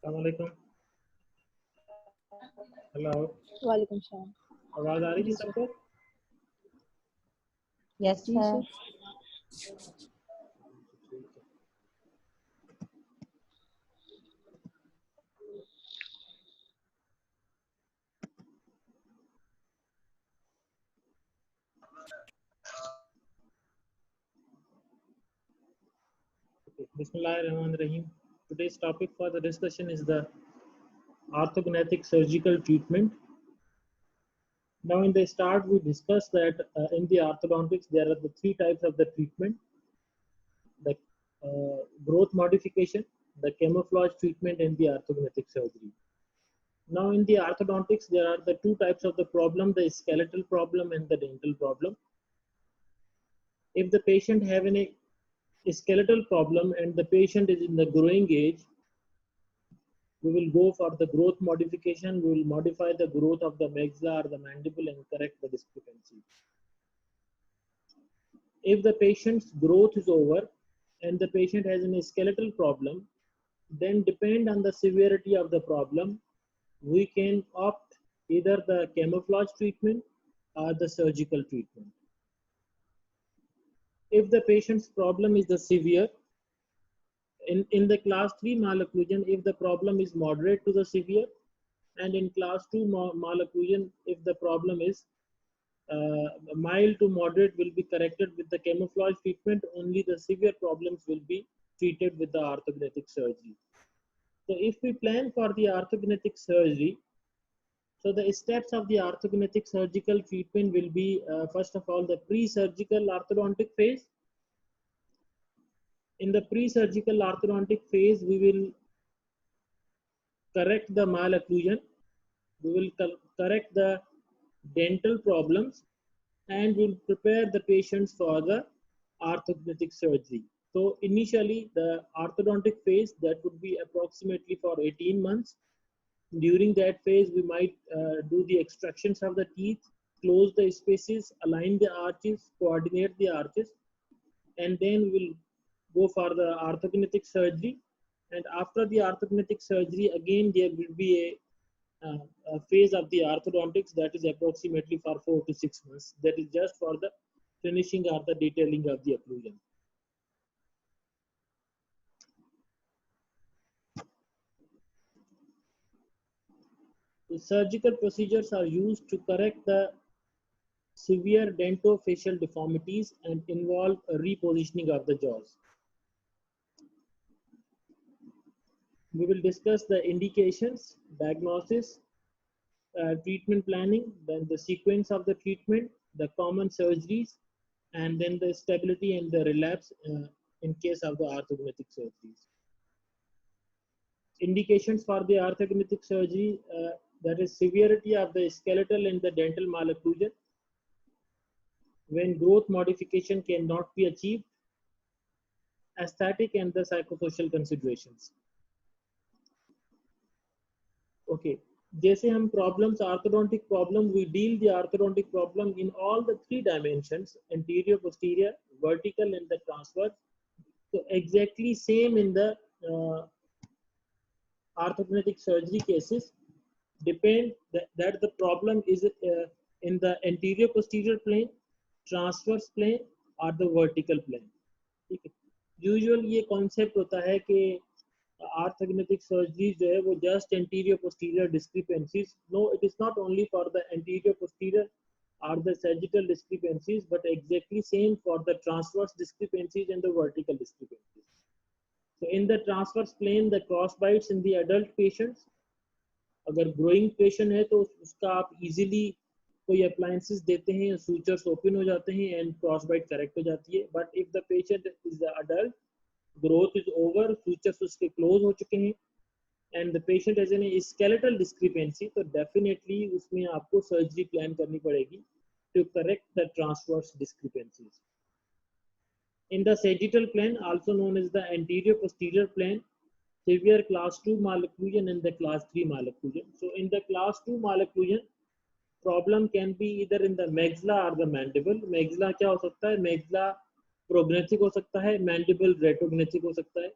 अस्सलाम वालेकुम। हेलो, वालेकुम सलाम। आवाज आ रही है सबको? Yes ji sir. Bismillahirrahmanirrahim. Today's topic for the discussion is the orthognathic surgical treatment. Now in the start we discussed that in the orthodontics there are the three types of the treatment: the growth modification, the camouflage treatment, and the orthognathic surgery. Now in the orthodontics there are the two types of the problem: the skeletal problem and the dental problem. If the patient have any skeletal problem and the patient is in the growing age, we will go for the growth modification. We will modify the growth of the maxilla or the mandible and correct the discrepancy. If the patient's growth is over and the patient has a skeletal problem, then depend on the severity of the problem, we can opt either the camouflage treatment or the surgical treatment. If the patient's problem is the severe, in the class 3 malocclusion, if the problem is moderate to the severe, and in class 2 malocclusion, if the problem is mild to moderate, will be corrected with the camouflage treatment. Only the severe problems will be treated with the orthognathic surgery. So if we plan for the orthognathic surgery, so the steps of the orthognathic surgical treatment will be first of all the pre-surgical orthodontic phase. In the pre-surgical orthodontic phase, we will correct the malocclusion, we will correct the dental problems, and will prepare the patients for the orthognathic surgery. So initially the orthodontic phase, that would be approximately for 18 months. During that phase, we might do the extractions of the teeth, close the spaces, align the arches, coordinate the arches, and then we'll go for the orthognathic surgery. And after the orthognathic surgery, again there will be a phase of the orthodontics that is approximately for 4 to 6 months. That is just for the finishing or the detailing of the occlusion. The surgical procedures are used to correct the severe dentofacial deformities and involve a repositioning of the jaws. We will discuss the indications, diagnosis, treatment planning, then the sequence of the treatment, the common surgeries, and then the stability and the relapse in case of the orthognathic surgeries. Indications for the orthognathic surgery, that is severity of the skeletal and the dental malocclusion, when growth modification cannot be achieved, aesthetic and the psychosocial considerations. Okay, जैसे हम problems, orthodontic problem, we deal the orthodontic problem in all the three dimensions, anterior, posterior, vertical and the transverse. So exactly same in the orthodontic surgery cases, depend that the problem is in the anterior posterior plane, transverse plane or the vertical plane. ठीक है, usual ये concept होता है कि ऑर्थोग्नेटिक surgery जो है वो just anterior posterior discrepancies, no it is not only for the anterior posterior or the surgical discrepancies, but exactly same for the transverse discrepancies and the vertical discrepancies. So in the transverse plane, the cross bites in the adult patients, अगर growing patient है तो उसका आप easily कोई appliances देते हैं, sutures open हो जाते हैं एंड क्रॉस बाइट करेक्ट हो जाती है. But if the patient is the adult, growth is over, sutures उसके क्लोज हो चुके हैं and the patient as an skeletal discrepancy, तो डेफिनेटली उसमें आपको सर्जरी प्लान करनी पड़ेगी to correct the transverse discrepancies. In the sagittal plane, also known as the anterior posterior plane, severe class 2 malocclusion and the class 3 malocclusion. So in the class 2 malocclusion, problem can be either in the maxilla or the mandible. Maxilla क्या हो सकता है? Maxilla prognathic हो सकता है, mandible retrognathic हो सकता है.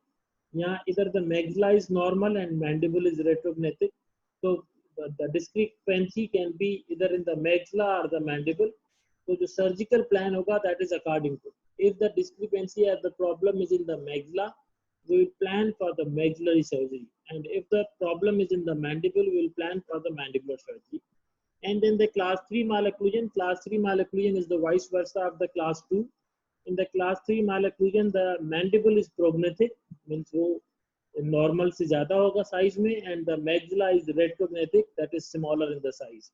यहाँ either the maxilla is normal and mandible is retrognathic. So the discrepancy can be either in the maxilla or the mandible. तो जो surgical plan होगा, that is according to. If the discrepancy or the problem is in the maxilla, we will plan for the maxillary surgery. And if the problem is in the mandible, we will plan for the mandibular surgery. And then the class 3 malocclusion. Class 3 malocclusion is the vice versa of the class 2. In the class 3 malocclusion, the mandible is prognathic, means वो normal से ज़्यादा होगा size में, and the maxilla is retrographic, that is smaller in the size.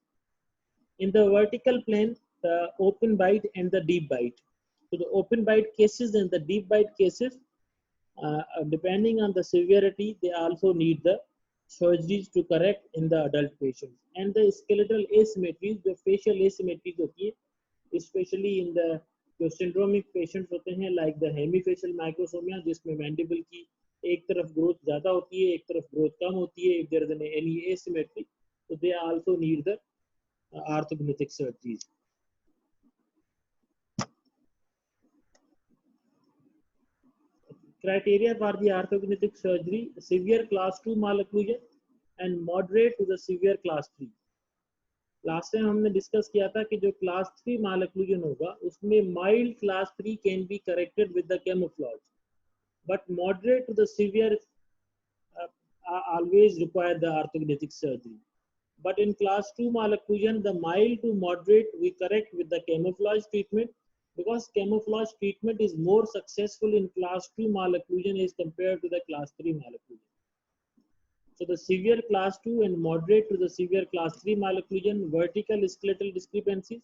In the vertical plane, the open bite and the deep bite. So the open bite cases and the deep bite cases, depending on the severity, they also need the surgeries to correct in the adult patients. And the skeletal asymmetries, the facial asymmetries होती है, especially in the जो syndromic patients होते हैं, like the hemifacial microsomia, जिसमें mandible की एक तरफ growth ज़्यादा होती है, एक तरफ growth कम होती है, if there is any asymmetry, so they also need the orthognathic surgeries. Criteria for the orthognathic surgery: severe class 2 malocclusion and moderate to the severe class 3. Last time हमने डिस्कस किया था कि जो क्लास 3 malocclusion होगा उसमें mild class 3 can be corrected with the camouflage, but moderate to the severe always require the orthognathic surgery. But in class 2 malocclusion, the mild to moderate we correct with the camouflage treatment, because camouflage treatment is more successful in class 2 malocclusion as compared to the class 3 malocclusion. So the severe class 2 and moderate to the severe class 3 malocclusion, vertical skeletal discrepancies,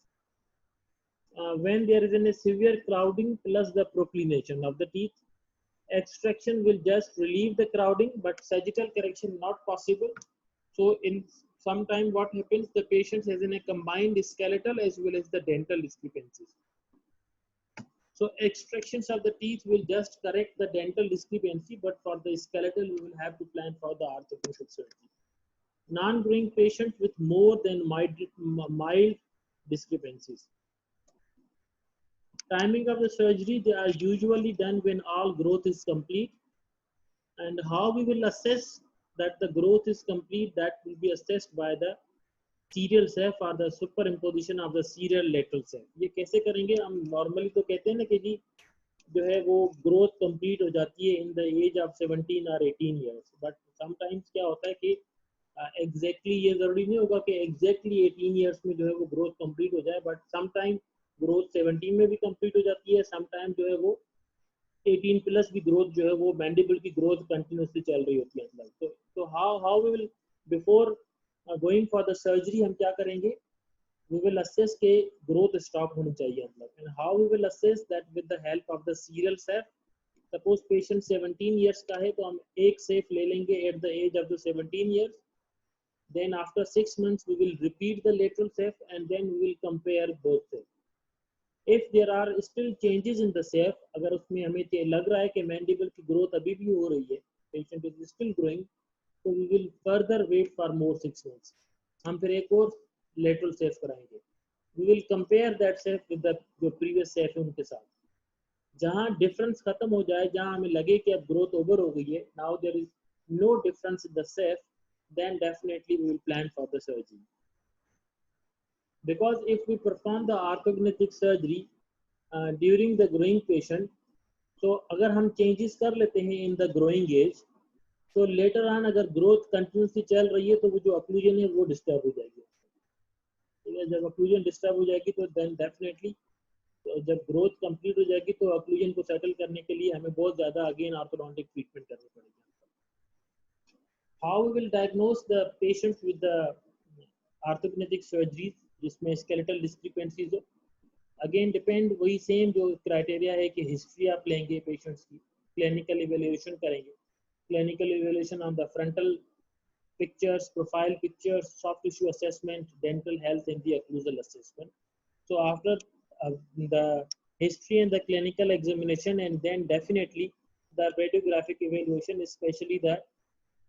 when there is a severe crowding plus the proclination of the teeth, extraction will just relieve the crowding, but sagittal correction not possible. So in sometime what happens, the patient has in a combined skeletal as well as the dental discrepancies. So extractions of the teeth will just correct the dental discrepancy, but for the skeletal we will have to plan for the orthognathic surgery. Non-growing patients with more than mild discrepancies. Timing of the surgery, they are usually done when all growth is complete. And how we will assess that the growth is complete, that will be assessed by the serial safe or the superimposition of the serial lateral safe. ये कैसे करेंगे? हम normally तो कहते हैं ना कि जी जो है वो growth complete हो जाती है in the age of 17 or 18 years. But sometimes क्या होता है कि exactly ये जरूरी नहीं होगा कि exactly 18 years में जो है वो growth complete हो जाए, but sometimes growth 17 में भी complete हो जाती है, sometimes जो है वो 18 प्लस भी ग्रोथ जो है वो मैंडिबल की ग्रोथ कंटिन्यूसली चल रही होती है मतलब। तो how we will before going for the surgery हम क्या करेंगे, we will assess के growth stop होनी चाहिए मतलब। and how we will assess that with the help of the serial SAF. suppose patient 17 years का है तो हम एक SAF ले लेंगे at the age of the 17 years, then after 6 months we will repeat the lateral SAF and then we will compare both SAF. if there are still changes in the SAF, अगर उसमें हमें लग रहा है कि mandible की growth अभी भी हो रही है, patient is still growing, so we will further wait for more 6 months. हम फिर एक और lateral SAF कराएंगे. We will compare that SAF with the जो previous SAF है उनके साथ. जहाँ difference खत्म हो जाए, जहाँ हमें लगे कि अब growth over हो गई है, now there is no difference in the SAF, then definitely we will plan for the surgery. Because if we perform the orthognathic surgery during the growing patient, तो अगर हम changes कर लेते हैं in the growing age, तो later on अगर growth continuously चल रही है तो वो जो occlusion है वो disturb हो जाएगी. जब occlusion disturb हो जाएगी तो then definitely जब ग्रोथ कंप्लीट हो जाएगी तो occlusion को सेटल करने के लिए हमें बहुत ज्यादा अगेन ऑर्थोडोंटिक ट्रीटमेंट करनी पड़ेगी. How we will diagnose the patients with the orthognathic surgeries जिसमें स्केलेटल डिस्क्रिपेंसीज हो, अगेन डिपेंड वही सेम जो क्राइटेरिया है कि हिस्ट्री आप लेंगे पेशेंट्स की, क्लिनिकल इवेल्युएशन करेंगे, clinical evaluation on the frontal pictures, profile pictures, soft tissue assessment, dental health and the occlusal assessment. So after the history and the clinical examination, and then definitely the radiographic evaluation, especially the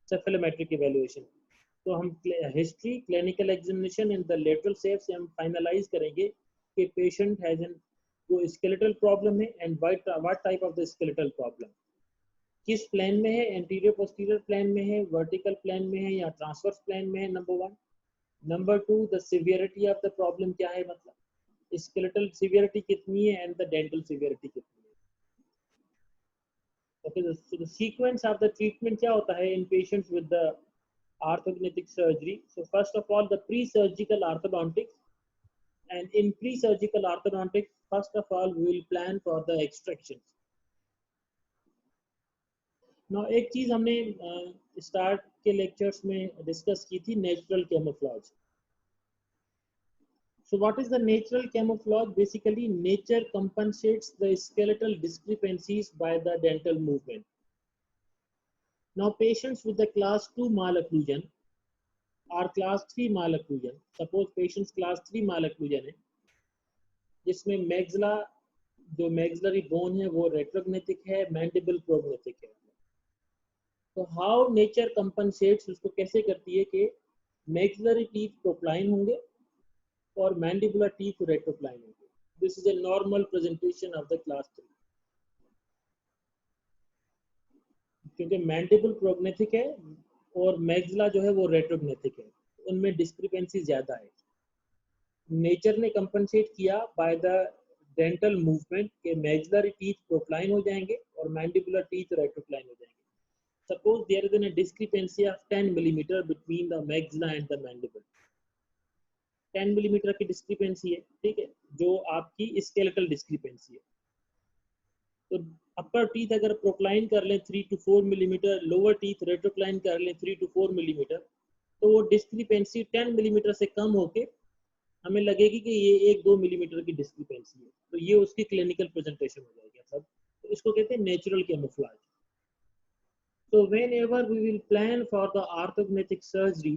cephalometric evaluation. तो हम history, clinical examination and the lateral SAF से हम finalize करेंगे कि patient has an वो skeletal problem है and what type of the skeletal problem. किस plane में है, एंटीरियर पोस्टीरियर प्लेन में है, वर्टिकल प्लेन में है या ट्रांसवर्स प्लेन में है, number 1. Number 2, the severity of the problem क्या है, मतलब स्केलेटल सिवियरिटी कितनी है एंड द डेंटल सिवियरिटी कितनी है. Okay, the sequence of the treatment क्या होता है in patients with the orthognathic surgery. So first of all the presurgical orthodontics, and in presurgical orthodontics first of all we will plan for the extractions. ना एक चीज हमने start के lectures में discuss की थी, natural camouflage. So what is the natural camouflage? Basically nature compensates the skeletal discrepancies by the dental movement. Now patients with the class 2 malocclusion और class 3 malocclusion, suppose patients class 3 malocclusion है जिसमें maxilla जो maxillary bone है वो रेट्रोग्नेथिक है, mandible prognathic है. तो how nature कंपनसेट्स, उसको कैसे करती है कि मैक्सिलरी टीथ प्रोक्लाइन होंगे और मैंडिबुलर टीथ रेट्रोक्लाइन होंगे. This is a normal presentation of the class 3. क्योंकि मैंडिबल प्रोग्नेथिक है और मैक्सिला जो है वो रेट्रोग्नेथिक है, उनमें डिस्क्रिपेंसी ज्यादा है. नेचर ने कंपनसेट किया बाय द डेंटल मूवमेंट के मैक्सिलरी टीथ प्रोक्लाइन हो जाएंगे और मैंडिबुलर टीथ रेट्रोक्लाइन हो जाएंगे. Suppose there is a discrepancy of 10 millimeter between the maxilla and the mandible. 10 millimeter की डिस्क्रिपेंसी है, ठीक है, जो आपकी स्केलेटल डिस्क्रिपेंसी है. तो अपर टीथ अगर प्रोक्लाइन कर लें 3 to 4 मिलीमीटर, लोअर टीथ रेट्रोक्लाइन कर लें 3 to 4 मिलीमीटर, तो वो डिस्क्रिपेंसी 10 मिलीमीटर से कम होके हमें लगेगी कि ये 1-2 मिलीमीटर की डिस्क्रिपेंसी है. तो ये उसकी क्लिनिकल प्रेजेंटेशन हो जाएगी सब. तो इसको कहते हैं natural camouflage. So whenever we will plan for the orthognathic surgery,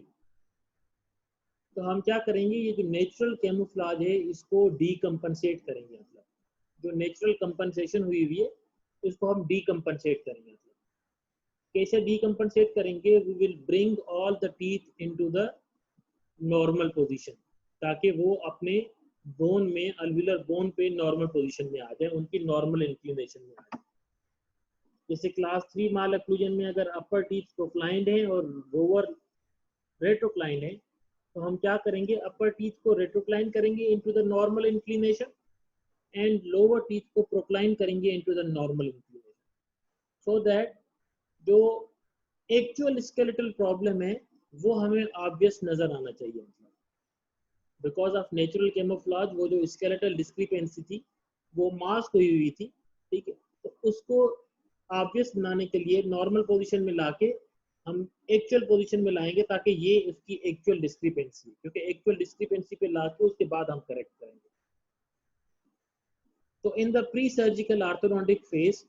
तो हम क्या करेंगे, ये जो नेचुरल कैमोफ्लेज है इसको डीकम्पनसेट करेंगे. मतलब जो नेचुरल कंपनसेशन हुई है इसको हम डीकम्पनसेट करेंगे. मतलब कैसे डीकम्पनसेट करेंगे? we will bring all the teeth into the normal position, ताकि वो अपने बोन में, अल्विलर बोन पे नॉर्मल पोजीशन में आ जाए, उनकी नॉर्मल इंक्लिनेशन में आ जाए. जैसे क्लास 3 मालअक्लूजन में अगर अपर टीथ प्रोक्लाइंड है और लोअर रेट्रोक्लाइंड है, तो हम क्या करेंगे, अपर टीथ को रेट्रोक्लाइन करेंगे into the normal inclination and lower teeth को प्रोक्लाइन करेंगे into the normal inclination, so that जो एक्चुअल स्केलेटल प्रॉब्लम है वो हमें ऑब्वियस नजर आना चाहिए. बिकॉज ऑफ नेचुरल कैमोफ्लेज वो जो स्केलेटल डिस्क्रिपेंसी थी वो मास्क हुई थी, ठीक है. तो उसको ऑब्वियस बनाने के लिए नॉर्मल पोजीशन में लाके हम एक्चुअल पोजीशन में लाएंगे, ताकि ये उसकी एक्चुअल डिस्क्रिपेंसी, क्योंकि एक्चुअल डिस्क्रिपेंसी पे लाके उसके बाद हम करेक्ट करेंगे। तो in the presurgical orthodontic phase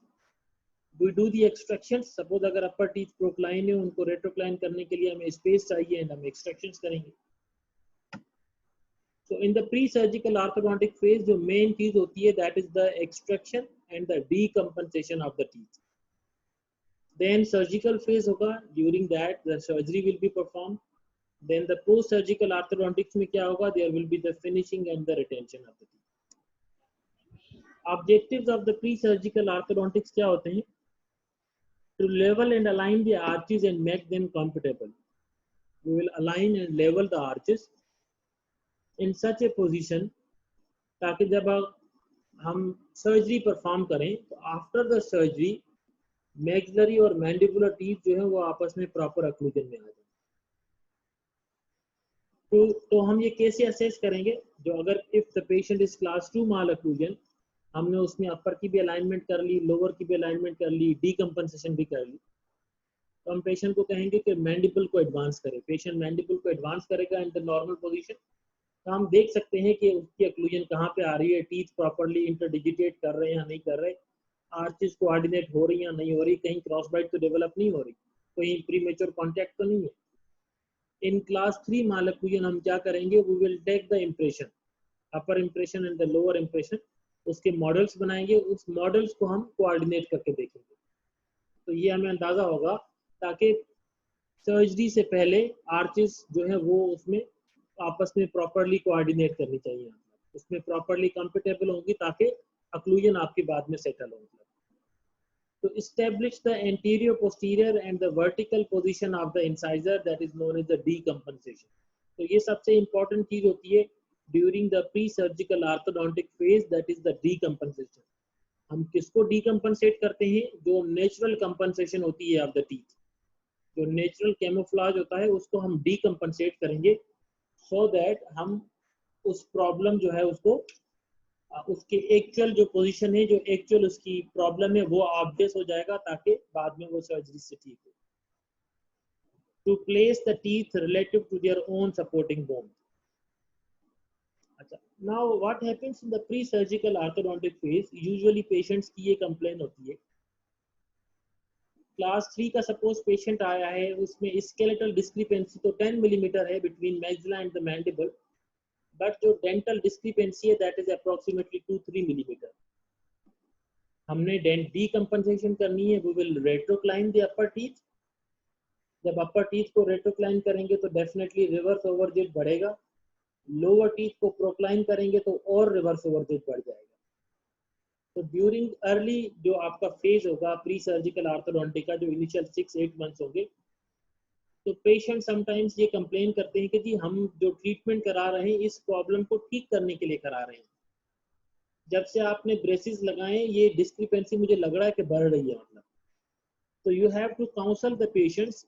we do the extractions. Suppose अगर अपर टीथ प्रोक्लाइन है, उनको रेट्रोक्लाइन करने के लिए हमें स्पेस चाहिए एंड हम एक्सट्रैक्शंस करेंगे। So in the pre-surgical orthodontic phase जो मेन चीज होती है that is the extraction and the decompensation of the teeth. Then surgical phase होगा, during that the surgery will be performed. Then the post-surgical orthodontics में क्या होगा, there will be the finishing and the retention of the teeth. Objectives of the pre-surgical orthodontics क्या होते हैं? To level and align the arches and make them compatible. We will align and level the arches in such a position ताकि जब हम surgery perform करें तो after the surgery maxillary और mandibular teeth जो है वो आपस में प्रॉपर अक्लूजन में आ जाए। तो हम ये कैसे असेस करेंगे? जो अगर if the patient is class 2 mall occlusion, हमने उसमें अपर की भी अलाइनमेंट कर ली, लोअर की भी अलाइनमेंट कर ली, डीकम्पनसेशन भी कर ली, तो हम पेशेंट को कहेंगे कि मैंडिबल को एडवांस करे। पेशेंट मैंडिबल को एडवांस करेगा इन द नॉर्मल पोजीशन, तो हम देख सकते हैं कि उसकी एक्लूजन कहाँ पे आ रही है, टीथ प्रॉपर्ली इंटरडिजिटेट कर रहे हैं या नहीं कर रहे, आर्चेस कोऑर्डिनेट हो रही हैं या नहीं हो रही, कहीं क्रॉस बाइट तो डेवलप नहीं हो रही, कहीं प्रीमेच्योर कॉन्टैक्ट तो नहीं है। इन क्लास 3 माल अक्लूजन हम क्या करेंगे, we will take the impression, upper impression and the lower impression, उसके मॉडल्स बनाएंगे, उस मॉडल्स को हम कोऑर्डिनेट करके देखेंगे, तो ये हमें अंदाजा होगा, ताकि सर्जरी से पहले आर्चेस जो है वो उसमें आपस में प्रॉपर्ली कोऑर्डिनेट करनी चाहिए, उसमें प्रॉपर्ली कंफर्टेबल होंगी ताकि अक्लूजन आपके बाद में सेटल होगी। तो establish the anterior, posterior and the vertical position of the incisor, that is known as the decompensation. तो ये सबसे important चीज होती है during the pre-surgical orthodontic phase, that is the decompensation. हम किसको decompensate करते हैं? जो natural compensation होती है of the teeth, जो natural camouflage होता है उसको हम decompensate करेंगे, so that हम उस प्रॉब्लम जो है उसको उसके एक्चुअल जो पोजीशन है, जो एक्चुअल उसकी प्रॉब्लम है वो ऑब्वियस हो जाएगा, ताकि बाद में वो सर्जरी से ठीक हो। To place the teeth relative to their own supporting bone. अच्छा, now what happens in the presurgical orthodontic phase? Usually patients की ये कंप्लेन होती है, क्लास 3 का सपोज पेशेंट आया है, उसमें स्केलेटल डिस्क्रिपेंसी तो 10 मिलीमीटर है between maxilla and the mandible, but जो डेंटल डिस्क्रिपेंसी है दैट इज अप्रोक्सीमेटली 2-3 मिलीमीटर। हमने डीकम्पनसेशन करनी है, we will retrocline the upper teeth. जब अपर टीथ को रेट्रोक्लाइन करेंगे तो डेफिनेटली रिवर्स ओवरजेट बढ़ेगा, लोअर टीथ को प्रोक्लाइन करेंगे तो और रिवर्स ओवरजेट बढ़ जाएगा। तो ड्यूरिंग अर्ली जो आपका फेज होगा प्री सर्जिकल ऑर्थोडोंटिक का, जो इनिशियल 6-8 मंथ्स होंगे, तो पेशेंट समटाइम्स ये कंप्लेन करते हैं कि जी हम जो ट्रीटमेंट करा रहे हैं इस प्रॉब्लम को ठीक करने के लिए करा रहे हैं, जब से आपने ब्रेसेस लगाए ये डिस्क्रिपेंसी मुझे लग रहा है कि बढ़ रही है, मतलब। तो you have to counsel the patients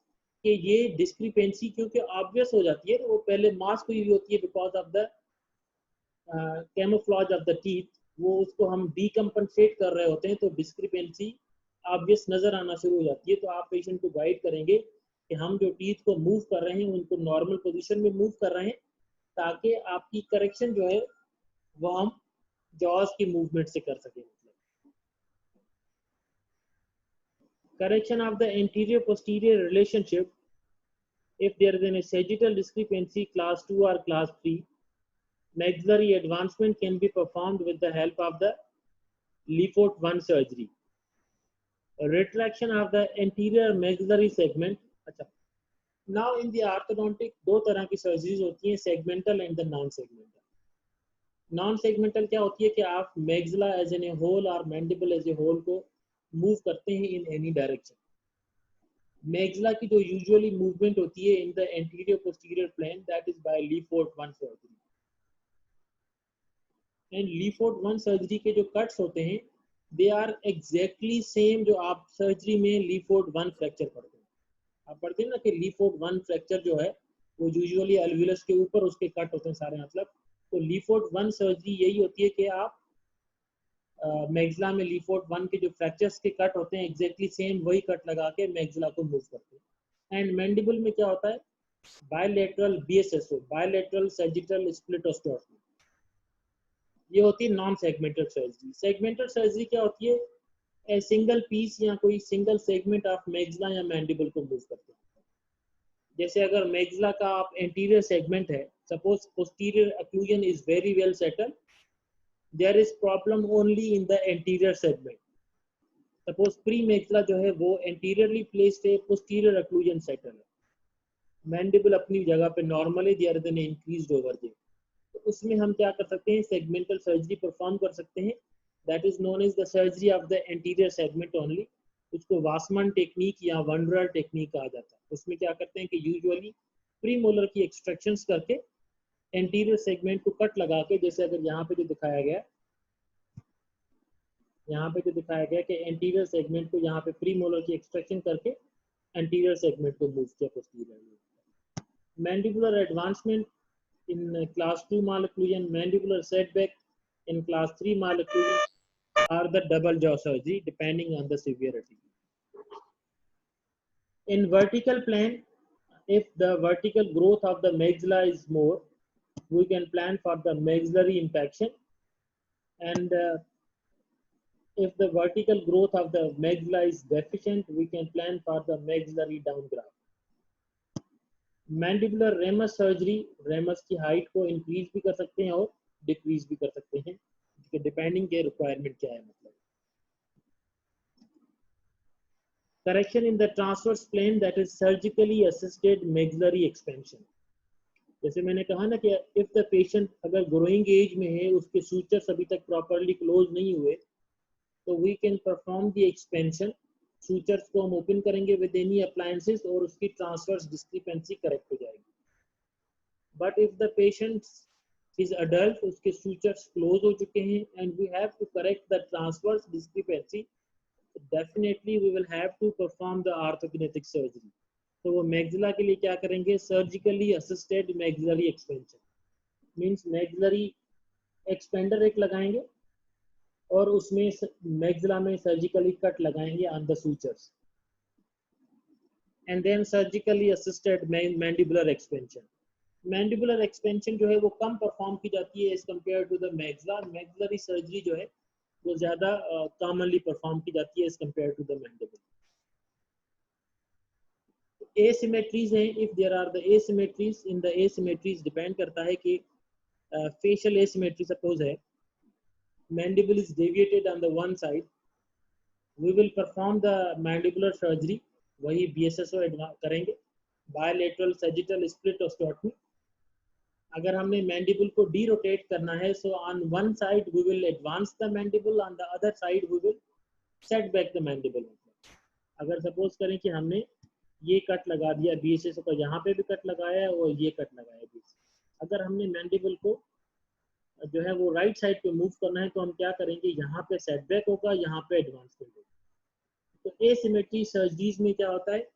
कि ये डिस्क्रिपेंसी क्योंकि ऑब्वियस हो जाती है, वो पहले मास्क हुई होती है because of the camouflage of the teeth, वो उसको हम डीकम्पनसेट कर रहे होते हैं, तो डिस्क्रिपेंसी ऑब्वियस नजर आना शुरू हो जाती है। तो आप पेशेंट को गाइड करेंगे कि हम जो टीथ को मूव कर रहे हैं उनको नॉर्मल पोजीशन में मूव कर रहे हैं, ताकि आपकी करेक्शन जो है वो हम जॉज की मूवमेंट से कर सकें। Correction of the anterior posterior relationship, if there is a sagittal discrepancy class 2 or class 3, maxillary advancement can be performed with the help of the Lefort 1 surgery. Retraction of the anterior maxillary segment. अच्छा, now in the orthodontic दो तरह की surgeries होती हैं, segmental and the non-segmental. Non-segmental क्या होती है कि आप maxilla as in a whole और mandible as a whole को move करते हैं in any direction. मैक्सिला की जो यूजुअली मूवमेंट होती है in the anterior posterior plane, that is by Le Fort 1 surgery. And Le Fort 1 surgery के जो कट्स होते हैं दे आर एग्जैक्टली सेम जो आप सर्जरी में लीफोर्ट 1 फ्रैक्चर पढ़ते हैं। आप पढ़ते हैं ना कि लीफोर्ट 1 फ्रैक्चर जो है वो यूजुअली अल्वियलस के ऊपर उसके कट होते हैं सारे, मतलब। तो लीफोर्ट 1 सर्जरी यही होती है कि आप मैग्जिला में लीफोर्ड 1 के जो फ्रैक्चर्स के कट होते हैं एग्जैक्टली सेम वही कट लगा के मैग्जिला को मूव करते हैं। एंड मैंडिबल में क्या होता है, bilateral BSSO, bilateral sagittal split osteotomy, ये होती है non segmental surgery. Segmental surgery क्या होती है, ए सिंगल पीस या कोई सिंगल सेगमेंट ऑफ मैग्जिला या मैंडिबल को मूव करते हैं। जैसे अगर मैग्जिला का आप एंटीरियर सेगमेंट है, suppose posterior occlusion is very well settle, there is problem only in the anterior segment. Suppose pre maxilla जो है वो एंटीरियरली प्लेस्ड है, पोस्टीरियर अक्लूजन सेटल है, मैंडिबल अपनी जगह पे नॉर्मल है, there then increased over there, तो उसमें हम क्या कर सकते हैं, सेगमेंटल सर्जरी परफॉर्म कर सकते हैं। That is known as the surgery of the anterior segment only. उसको वासमन टेक्निक या वंडरर टेक्निक कहा जाता है। उसमें क्या करते हैं कि यूजुअली प्री मोलर की एक्सट्रैक्शंस करके एंटीरियर सेगमेंट को कट लगा के, जैसे अगर यहाँ पे जो दिखाया गया, यहाँ पे जो दिखाया गया कि एंटीरियर सेगमेंट को यहाँ पे प्री मोलर की एक्सट्रैक्शन करके एंटीरियर सेगमेंट को मूव किया posterior. Mandibular advancement in class 2 malocclusion, mandibular setback in class 3 malocclusion are the double jaw surgery depending on the severity. In vertical plane, if the vertical growth of the maxilla is more, we can plan for the maxillary impaction, and if the vertical growth of the maxilla is deficient, we can plan for the maxillary downgraft. Mandibular ramus surgery, ramus की height को increase भी कर सकते हैं और decrease भी कर सकते हैं, डिपेंडिंग के रिक्वायरमेंट क्या है। मतलब correction in the transverse plane, that is surgically assisted maxillary expansion. जैसे मैंने कहा ना कि इफ द पेशेंट अगर ग्रोइंग एज में है, उसके सूचर्स अभी तक प्रॉपरली क्लोज नहीं हुए, तो we can perform the expansion. Sutures को हम ओपन करेंगे विद एनी अप्लायंसेस और उसकी ट्रांसवर्स डिस्क्रिपेंसी करेक्ट हो जाएगी। But if the patient is adult, उसके सूचर्स क्लोज हो चुके हैं and we have to correct the transverse discrepancy, definitely we will have to perform the orthognathic surgery. तो वो मैक्सिला के लिए क्या करेंगे, surgically assisted maxillary expansion, means maxillary expander एक लगाएंगे और उसमें मैक्सिला में सर्जिकली कट लगाएंगे on the sutures, and then surgically assisted mandibular expansion. Mandibular expansion जो है वो कम परफॉर्म की जाती है as compare to the maxilla. Maxillary surgery जो है वो ज्यादा कॉमनली परफॉर्म की जाती है as compare to the mandible. Asymmetries हैं, if there are the asymmetries, in the asymmetries depend करता है कि फेशियल एसिमेट्री सपोज है, mandible is deviated on the one side, we will perform the mandibular surgery, वही BSSO करेंगे, bilateral sagittal split osteotomy। अगर हमने mandible को derotate करना है, so on one side we will advance the mandible, on the other side we will set back the mandible। अगर suppose करें कि हमने ये कट लगा दिया BSSO का, यहाँ पे भी कट लगाया है और ये कट लगाया है, अगर हमने mandible को जो है वो राइट साइड पे मूव करना है, तो हम क्या करेंगे, यहाँ पे सेटबैक होगा, यहाँ पे एडवांसमेंट होगा। तो एसिमेट्री सर्जरीज में क्या होता है,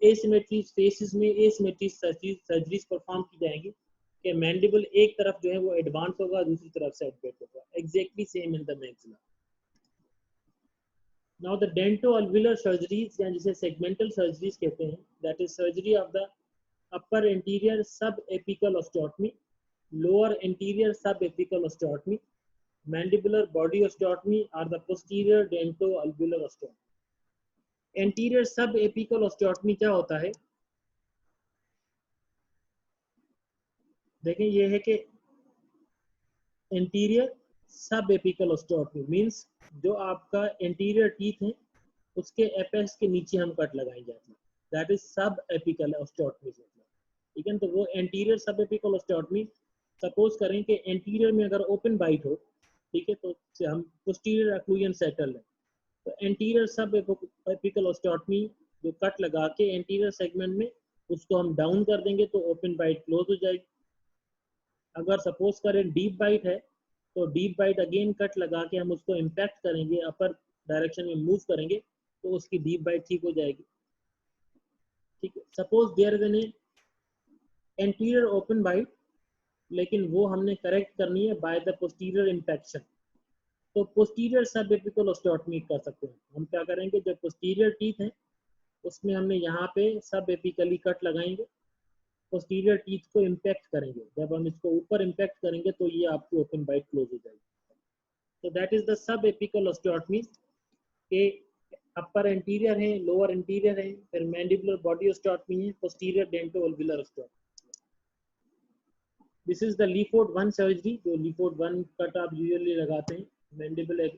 एसिमेट्रीज फेसेस में एसिमेट्री सर्जरीज परफॉर्म की जाएंगी कि मैंडिबल एक तरफ जो है वो एडवांस होगा, दूसरी तरफ सेटबैक होगा, exactly same in the maxilla. Now the dentoalveolar surgeries या जिसे सेगमेंटल सर्जरीज कहते हैं, that is surgery of the upper anterior सब apical osteotomy, lower anterior subapical osteotomy, mandibular body osteotomy or the posterior dento-alveolar osteotomy। anterior subapical osteotomy क्या होता है, देखें ये है कि anterior subapical osteotomy मींस जो आपका anterior teeth है उसके एपेक्स के नीचे हम कट लगाए जाते हैं, दैट इज subapical osteotomy। ठीक है, तो वो anterior subapical osteotomy, सपोज करें कि एंटीरियर में अगर ओपन बाइट हो, ठीक है, तो हम पोस्टीरियर अक्लूजन सेटल है, तो एंटीरियर सब एपिकल ऑस्टियोटमी जो कट लगा के एंटीरियर सेगमेंट में उसको हम डाउन कर देंगे तो ओपन बाइट क्लोज हो जाएगी। अगर सपोज करें डीप बाइट है, तो डीप बाइट अगेन कट लगा के हम उसको इम्पैक्ट करेंगे, अपर डायरेक्शन में मूव करेंगे तो उसकी डीप बाइट ठीक हो जाएगी। ठीक है, suppose there is an anterior open bite, लेकिन वो हमने करेक्ट करनी है बाय द पोस्टीरियर इम्पैक्शन, तो पोस्टीरियर सब एपिकल ऑस्टियोटमी कर सकते हैं। हम क्या करेंगे, जब पोस्टीरियर टीथ है उसमें हमने यहाँ पे सब एपिकली कट लगाएंगे, पोस्टीरियर टीथ को इम्पैक्ट करेंगे। जब हम इसको ऊपर इम्पैक्ट करेंगे तो ये आपकी ओपन बाइट क्लोज हो जाएगी। तो दैट इज द सब एपिकल ऑस्टियोटमी के अपर एंटीरियर है, लोअर एंटीरियर है, फिर मैंडिबुलर बॉडी ऑस्टियोटमी है, posterior dentoalveolar osteotomy. This is the Le Fort 1 surgery, जो लीफोर्ड 1 कट आप यूजुअली लगाते हैं। मैंडिबल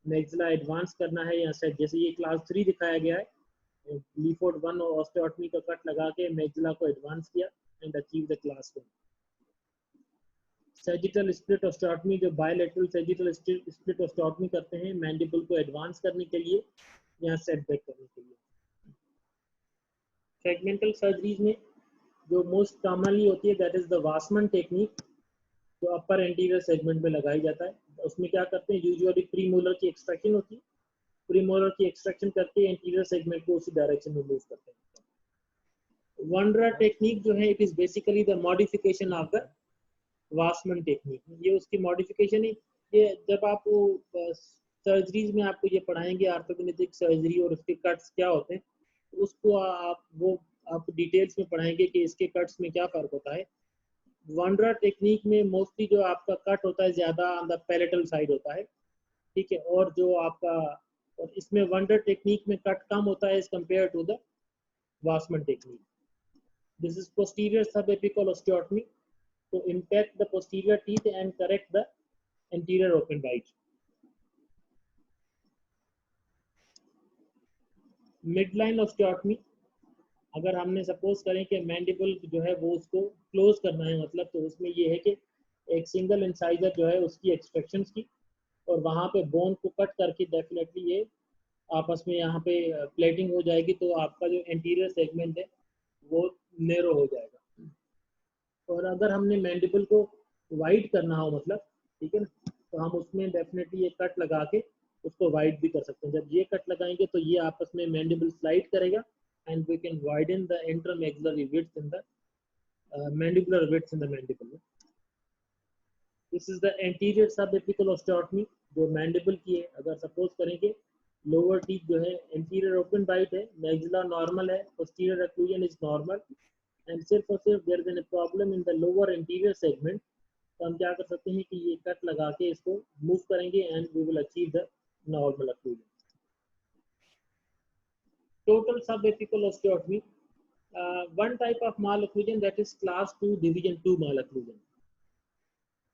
मैक्सिला एडवांस करना है या सेट, जैसे ये क्लास 3 दिखाया गया है, लीफोर्ड 1 ऑस्टियोटमी का कट लगा के मैक्सिला को एडवांस किया and achieve the class 1। Sagittal split osteotomy, जो बायलैटरल सैजिटल स्प्लिट ऑस्टियोटमी करते हैं मैंडिबल को एडवांस करने के लिए या सेटबैक करने के लिए। सेगमेंटल सर्जरीज में जो मोस्ट कॉमनली होती है that is the Wassmund technique, जो अपर एंटीरियर सेगमेंट में लगाई जाता है। उसमें क्या करते हैं, यूजुअली प्रीमोलर की एक्सट्रैक्शन होती है, प्रीमोलर की एक्सट्रैक्शन करके एंटीरियर सेगमेंट को उसी डायरेक्शन में मूव करते हैं। वंडरा टेक्निक जो है, it is basically the modification of the Wassmund technique. ये उसकी मॉडिफिकेशन है। ये जब आप सर्जरीज में आपको ये पढ़ाएंगे ऑर्थोगोनोमेट्रिक सर्जरी और उसके कट्स क्या होते हैं, उसको आप डिटेल्स में पढ़ाएंगे कि इसके कट्स में क्या फर्क होता है। वंडरा टेक्निक में मोस्टली जो आपका कट होता है ज्यादा ऑन द पैलेटल साइड होता है, ठीक है, और जो आपका, और इसमें वंडर टेक्निक में कट कम होता है as compare to the Wassmund technique. This is posterior सब apical osteotomy to impact the posterior teeth and correct the anterior open bite. Midline osteotomy, अगर हमने सपोज करें कि मैंडिबल जो है वो उसको क्लोज करना है, मतलब तो उसमें ये है कि एक सिंगल इंसाइजर जो है उसकी एक्सट्रैक्शन की और वहाँ पे बोन को कट करके डेफिनेटली ये आपस में यहाँ पे प्लेटिंग हो जाएगी, तो आपका जो एंटीरियर सेगमेंट है वो नैरो हो जाएगा। और अगर हमने मैंडिबल को वाइड करना हो, मतलब ठीक है ना, तो हम उसमें डेफिनेटली ये कट लगा के उसको वाइड भी कर सकते हैं। जब ये कट लगाएंगे तो ये आपस में मैंडिबल स्लाइड करेगा and we can widen the intermaxillary width in the mandibular width in the mandible. This is the anterior सब एपिकल ऑस्टियोटमी जो मैंडिबल की है। अगर सपोज करेंगे लोअर टीथ जो है एंटीरियर ओपन बाइट है, मैक्सिला नॉर्मल है, posterior occlusion is normal and सिर्फ और सिर्फ there is an problem in the lower anterior segment, तो हम क्या कर सकते हैं कि ये कट लगा के इसको मूव करेंगे and we will achieve the normal occlusion. Total सब apical osteotomy, one type of malocclusion, that is class 2 division 2 malocclusion.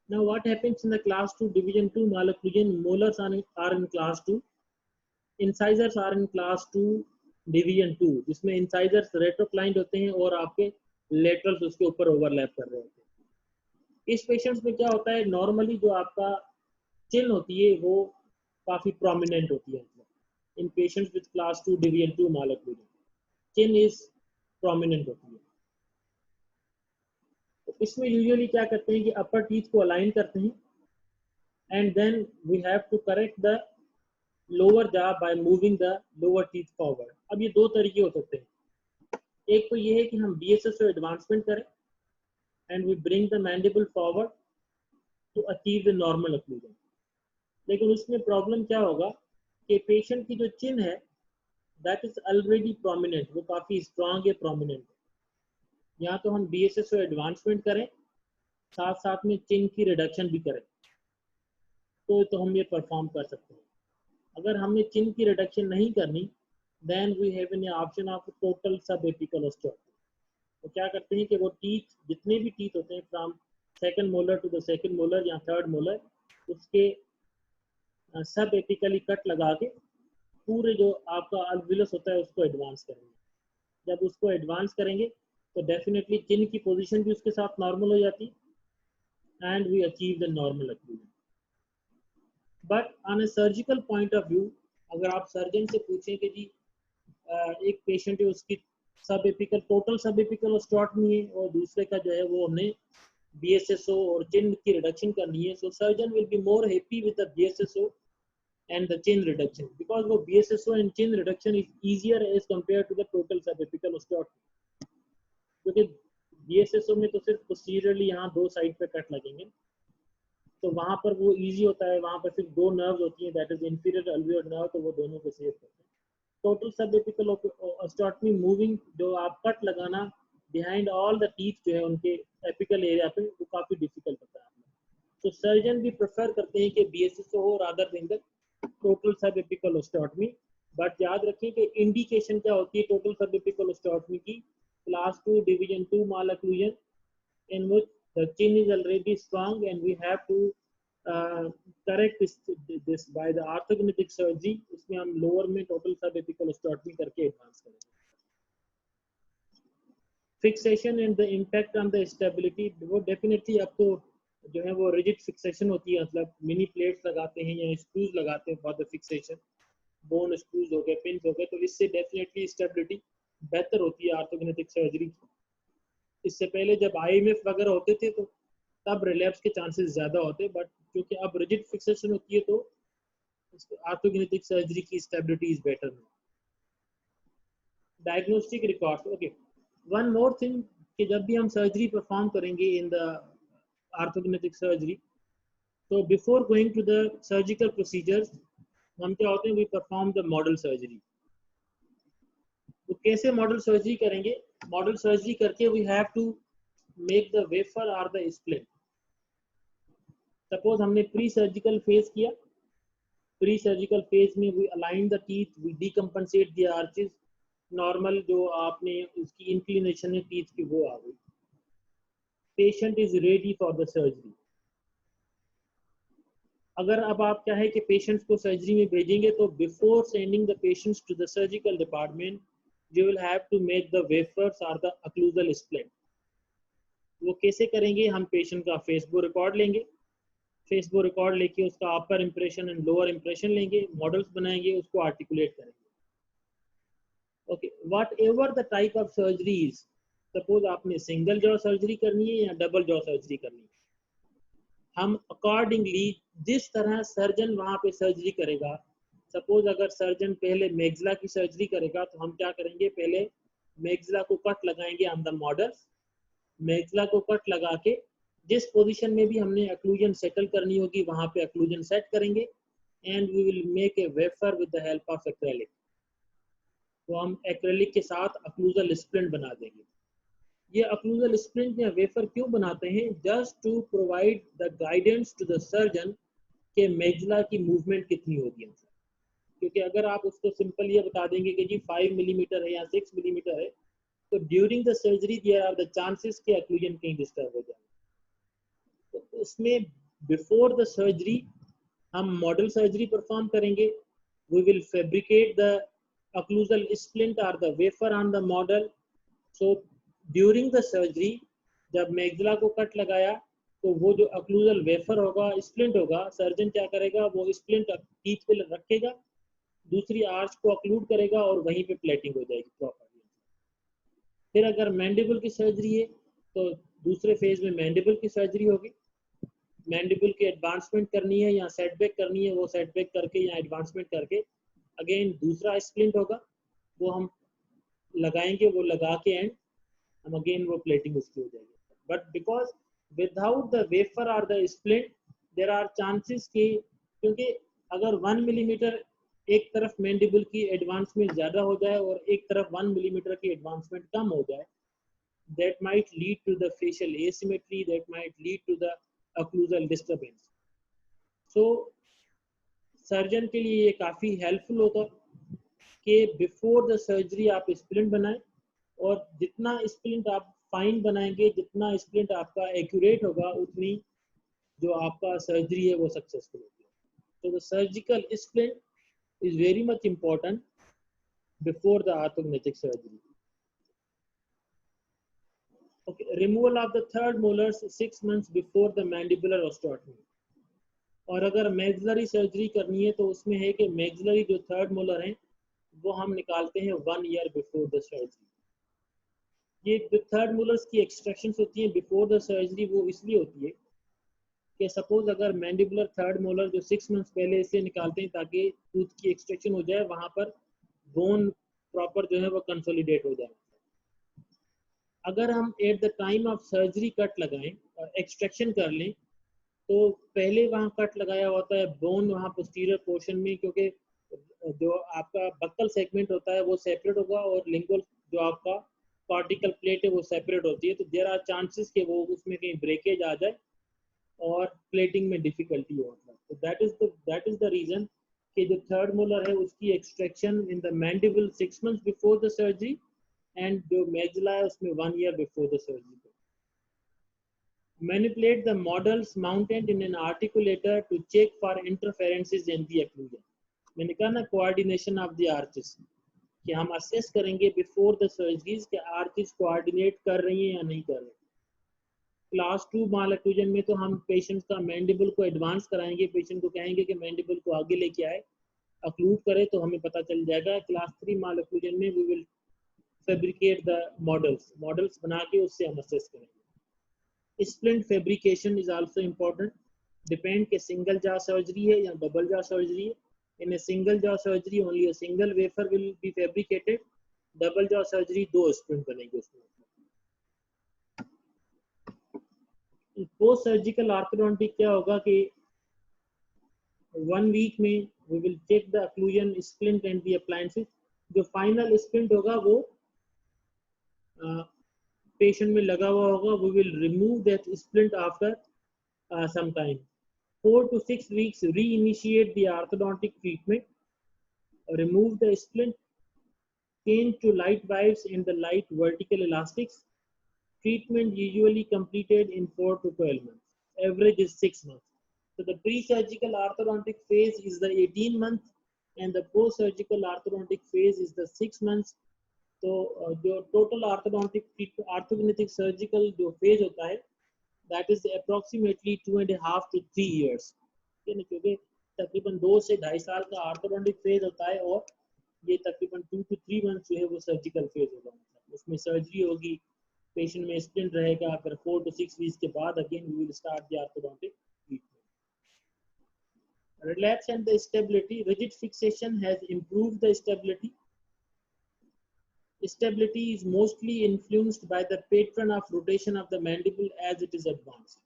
Now what happens in the class 2 division 2 malocclusion? Molars are in class 2, incisors are in class 2 division 2, जिसमें incisors retroclined होते हैं और आपके laterals उसके ऊपर overlap कर रहे होते हैं। इस पेशेंट्स में क्या होता है, नॉर्मली जो आपका चिन होती है वो काफी प्रोमिनेंट होती है। In patients with class 2 division 2 malocclusion chin is prominent होती है। तो इसमें यूजुअली क्या करते हैं कि अपर टीथ को अलाइन करते हैं and then we have to correct the lower jaw by moving the lower teeth forward. अब ये दो तरीके हो सकते हैं, एक तो ये है कि हम BSSO एडवांसमेंट करें and we bring the mandible forward to achieve the normal occlusion. लेकिन उसमें प्रॉब्लम क्या होगा कि पेशेंट की जो चिन है दैट इज ऑलरेडी प्रोमिनेंट, वो काफी स्ट्रांग है, प्रोमिनेंट है। या तो हम BSSO एडवांसमेंट करें साथ साथ में चिन की रिडक्शन भी करें तो हम ये परफॉर्म कर सकते हैं। अगर हमने चिन की रिडक्शन नहीं करनी then we have an option of total सब एपिकल ऑस्टियोटमी। तो क्या करते हैं कि वो टीथ, जितने भी टीथ होते हैं from second molar to the second molar या थर्ड मोलर, उसके सब एपिकली कट लगा के पूरे जो आपका अल्विलस होता है उसको एडवांस करेंगे। जब उसको एडवांस करेंगे तो डेफिनेटली चिन की पोजीशन भी उसके साथ नॉर्मल हो जाती है and we achieve the normal occlusion. But on a surgical point of view, अगर आप सर्जन से पूछें कि जी एक पेशेंट है उसकी सब एपिकल, टोटल सब एपिकल ऑस्टियोटमी है और दूसरे का जो है वो हमने BSSO और चिन की रिडक्शन करनी है, so surgeon will be more happy with the BSSO and the chin reduction because वो BSSO and chin reduction is easier as compared to the total subapical osteotomy, क्योंकि BSSO में तो सिर्फ posteriorly यहाँ दो साइड पे कट लगेंगे तो वहाँ पर वो इजी होता है, वहाँ पर सिर्फ दो नर्व्स होती हैं, that is inferior alveolar nerve, तो वो दोनों को सेव करते हैं। टोटल सब एपिकल ऑस्टियोटमी मूविंग, जो आप कट लगाना बिहाइंड ऑल द टीथ जो है उनके एपिकल एरिया पे, वो काफ़ी डिफिकल्ट होता है। तो सर्जन भी प्रेफर करते हैं कि BSSO हो रादर देन द टोटल सब एपिकल ऑस्टियोटमी। बट याद रखिए कि इंडिकेशन क्या होती है टोटल सब एपिकल ऑस्टियोटमी की, class 2 division 2 माल-ऑक्लूजन in which the chin is already strong and we have to correct this by the orthognathic surgery. इसमें हम लोअर में टोटल सब एपिकल ऑस्टियोटमी करके एडवांस करेंगे। Fixation and the impact on the stability, वो definitely अब तो जो है वो रिजिड फिक्सेशन होती है, मतलब मिनी प्लेट्स लगाते हैं या स्क्रूज लगाते हैं for the fixation, bone screws हो गए, पिन हो गए, तो इससे डेफिनेटली स्टेबिलिटी बेहतर होती है ऑर्थोग्नेटिक सर्जरी की। इससे पहले जब IMF वगैरह होते थे तो तब रिलैप्स के चांसेस ज़्यादा होते, बट क्योंकि अब रिजिड फिक्सेशन होती है तो ऑर्थोग्नेटिक सर्जरी की stability is better. Diagnostic record, okay, one more thing कि जब भी हम सर्जरी परफॉर्म करेंगे इन द ऑर्थोग्नेटिक सर्जरी, तो before going to the surgical procedures हम क्या होते हैं, we perform the model surgery. तो कैसे मॉडल सर्जरी करेंगे? मॉडल सर्जरी करके we have to make the wafer और द स्प्लिन। सपोज हमने प्री सर्जिकल फेज किया, प्री सर्जिकल फेज में we align the teeth, we decompensate the arches, normal जो आपने उसकी इंक्लिनेशन है टीथ की वो आ गई, patient is ready for the surgery. अगर अब आप क्या है कि पेशेंट्स को सर्जरी में भेजेंगे तो before sending the patients to the surgical department you will have to make the wafers or the occlusal splint। वो कैसे करेंगे? हम पेशेंट का फेसबो रिकॉर्ड लेंगे, फेसबो रिकॉर्ड लेके उसका अपर इंप्रेशन एंड लोअर इंप्रेशन लेंगे, मॉडल्स बनाएंगे, उसको आर्टिकुलेट करेंगे। Okay, what ever the type of surgery is, suppose आपने सिंगल जॉ सर्जरी करनी है या डबल जॉ सर्जरी करनी है, हम अकॉर्डिंगली जिस तरह सर्जन वहाँ पे सर्जरी करेगा, सपोज अगर सर्जन पहले मैग्जिला की सर्जरी करेगा तो हम क्या करेंगे, पहले मैग्जिला को कट लगाएंगे ऑन द मॉडल्स, मैग्जिला को कट लगा के जिस पोजीशन में भी हमने अक्लूजन सेटल करनी होगी वहां पे अक्लूजन सेट करेंगे and we will make a wafer with the help of acrylic. तो हम एक्रेलिक के साथ अक्लूजल स्प्लिंट बना देंगे। ये अक्लूजल स्प्लिंट या वेफर क्यों बनाते हैं? Just to provide the guidance to the surgeon के मैग्जिला की मूवमेंट कितनी होगी। क्योंकि अगर आप उसको सिंपल ये बता देंगे कि जी 5 मिलीमीटर है या 6 मिलीमीटर है, तो during the surgery there are the chances कि अक्लूजन कहीं डिस्टर्ब हो जाए। तो इसमें बिफोर द सर्जरी हम मॉडल सर्जरी परफॉर्म करेंगे, we will fabricate the occlusal splint और the wafer on the model. So during the surgery जब मैग्जिला को कट लगाया तो वो जो अक्लूजल वेफर होगा, स्प्लिंट होगा, सर्जन क्या करेगा, वो स्प्लिंट टीथ पे रखेगा, दूसरी आर्च को अक्लूड करेगा और वहीं पे प्लेटिंग हो जाएगी प्रॉपर्ली। फिर अगर मैंडिबल की सर्जरी है तो दूसरे फेज में मैंडिबल की सर्जरी होगी, मैंडिबल की एडवांसमेंट करनी है या सेटबैक करनी है, वो सेटबैक करके या एडवांसमेंट करके अगेन दूसरा स्प्लिंट होगा, वो हम लगाएंगे, वो लगा के एंड हम अगेन वो प्लेटिंग उसकी हो जाएगी। But because without the wafer और the splint there are chances कि, क्योंकि अगर 1 मिलीमीटर एक तरफ मैंडिबल की एडवांसमेंट ज़्यादा हो जाए और एक तरफ 1 मिलीमीटर की एडवांसमेंट कम हो जाए, that might lead to the facial asymmetry, that might lead to the occlusal disturbance। so surgeon के लिए ये काफ़ी हेल्पफुल होता है कि बिफोर द सर्जरी आप स्प्लिंट बनाएं, और जितना स्प्लिंट आप फाइन बनाएंगे, जितना स्प्लिंट आपका एक्यूरेट होगा, उतनी जो आपका सर्जरी है वो सक्सेसफुल होगी। तो the surgical splint is very much important before the orthognathic surgery। Okay, removal of the third molars 6 months before the mandibular osteotomy। और अगर मैग्जिलरी सर्जरी करनी है तो उसमें है कि मैग्जिलरी जो थर्ड मोलर हैं वो हम निकालते हैं 1 ईयर बिफोर द सर्जरी। ये जो थर्ड मोलर्स की एक्सट्रैक्शंस होती हैं बिफोर द सर्जरी, वो इसलिए होती है कि सपोज अगर मैंडिबुलर थर्ड मोलर जो 6 मंथ्स पहले से निकालते हैं ताकि टूथ की एक्सट्रैक्शन हो जाए, वहां पर बोन प्रॉपर जो है वो कंसोलिडेट हो जाए। अगर हम at the time of surgery cut लगाएं और एक्सट्रैक्शन कर लें तो पहले वहाँ कट लगाया होता है बोन वहाँ पोस्टीरियर पोर्शन में, क्योंकि जो आपका बक्कल सेगमेंट होता है वो सेपरेट होगा और लिंगुअल जो आपका कॉर्टिकल प्लेट है वो सेपरेट होती है, तो देयर आर चांसेस कि वो उसमें कहीं ब्रेकेज आ जाए और प्लेटिंग में डिफिकल्टी हो। तो दैट इज द रीजन कि जो थर्ड मोलर है उसकी extraction in the mandible 6 months before the surgery and जो मैक्सिला है उसमें 1 year before the surgery. Manipulate the models mounted in an articulator to check for interferences in the occlusion. मैंने कहा ना coordination of the arches, कि हम assess करेंगे before the surgeries कि arches coordinate कर रही हैं या नहीं कर रही। क्लास 2 माल occlusion में तो हम पेशेंट का मैंडिबल को एडवांस कराएंगे, पेशेंट को कहेंगे कि मैंडिबल को आगे लेके आए, अक्लूड करे तो हमें पता चल जाएगा। क्लास 3 माल occlusion में we will fabricate the models बना के उससे हम assess करेंगे। Splint fabrication is also important. Depend के single jaw surgery है या double jaw surgery है। In a single jaw surgery only a single wafer will be fabricated. Double jaw surgery 2 splint बनेंगे उसमें। Post surgical orthodontic क्या होगा कि 1 week में we will check the occlusion, splint and the appliances. जो final splint होगा वो patient में लगा हुआ होगा, we will remove that splint after some time. 4 to 6 weeks reinitiate the orthodontic treatment, remove the splint, change to light wires and the light vertical elastics. Treatment usually completed in 4 to 12 months. Average is 6 months. So the pre-surgical orthodontic phase is the 18 months and the post-surgical orthodontic phase is the 6 months. तो जो total ऑर्थोग्नेटिक surgical जो phase होता है that is approximately 2.5 to 3 years, ठीक है, क्योंकि तकरीबन 2 से 2.5 साल का ऑर्थोडोंटिक फेज होता है और ये तकरीबन 2 to 3 months जो है वो सर्जिकल फेज होगा, उसमें सर्जरी होगी, पेशेंट में स्प्लिंट रहेगा, फिर 4 to 6 weeks के बाद again we will start the orthodontic treatment. Relapse and the stability. Rigid fixation has improved the stability. Stability is mostly influenced by the pattern of rotation of the mandible as it is advanced.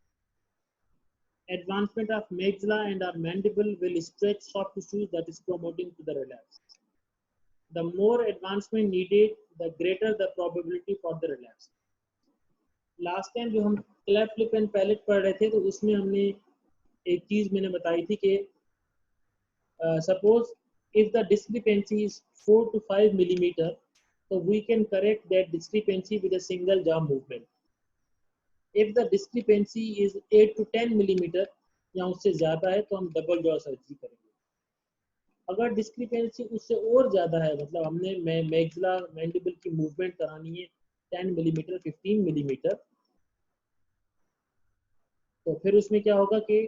Advancement of maxilla and our mandible will stretch soft tissues that is promoting to the relapse. The more advancement needed, the greater the probability for the relapse. Last time जो हम cleft lip and palate पढ़ रहे थे तो उसमें हमने एक चीज मैंने बताई थी कि suppose if the discrepancy is 4 to 5 millimeter, so we can correct that discrepancy with a single jaw movement. If the discrepancy is 8 to 10 millimeter या उससे ज्यादा है तो हम डबल जॉ सर्जरी करेंगे। अगर डिस्क्रिपेंसी उससे और ज्यादा है, मतलब हमने मैक्सिला मैंडिबल की मूवमेंट करानी है 10 मिलीमीटर 15 मिलीमीटर, तो फिर उसमें क्या होगा कि